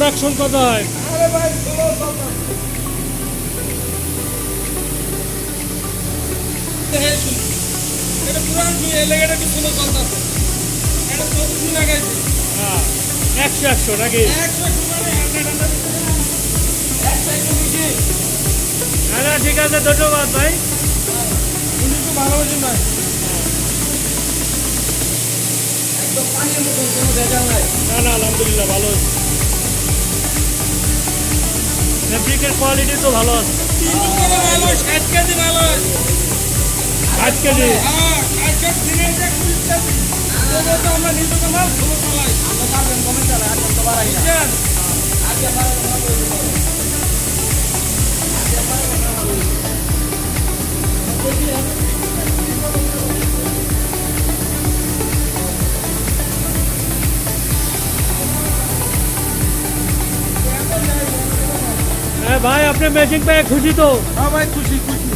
Production কত হয়? আরে ভাই ষোলো চলতেছে। এটা পুরান শুই এই লেগেটা কি ষোলো চলতেছে। এটা 24 লাগাইছে। হ্যাঁ, 100 নাকি? 100 মানে 100 একশো একটু বেশি। আচ্ছা ঠিক আছে, ধন্যবাদ ভাই। তুমি একটু ভালোবাসি ভাই। একদম পানির মতন কোনো ভেজাল নাই। না না, আলহামদুলিল্লাহ ভালো আছে। ফেব্রিকের কোয়ালিটি তো ভালো আছে। 3 করে ভালো, 60 কেজি ভালো। 8 কেজি। হ্যাঁ, 60 দিনে যে কুইজটা তবুও তো আমরা নিজেকে মাল ষোলো চালাই। আমরা পারবেন কমে চালাই, আর কত বাড়াই না। বুঝছেন? আজকে বাড়াবো না বলবো। আজকে বাড়াবো না বলবো। হ্যাঁ ভাই, আপনি ম্যাজিক পেয়ে খুশি তো? হ্যাঁ ভাই, খুশি খুশি।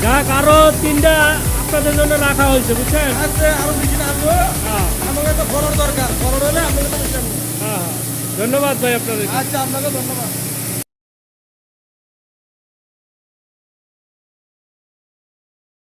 যাক, আরো 3টা আপনাদের জন্য রাখা হয়েছে, বুঝছেন? আছে আরো বেশি আসবো। হ্যাঁ আমাকে তো ফলোর দরকার, ফলোর হলে আপনাকে তো বেশি আনবো। হ্যাঁ, ধন্যবাদ ভাই আপনাদের। আচ্ছা, আপনাকে ধন্যবাদ।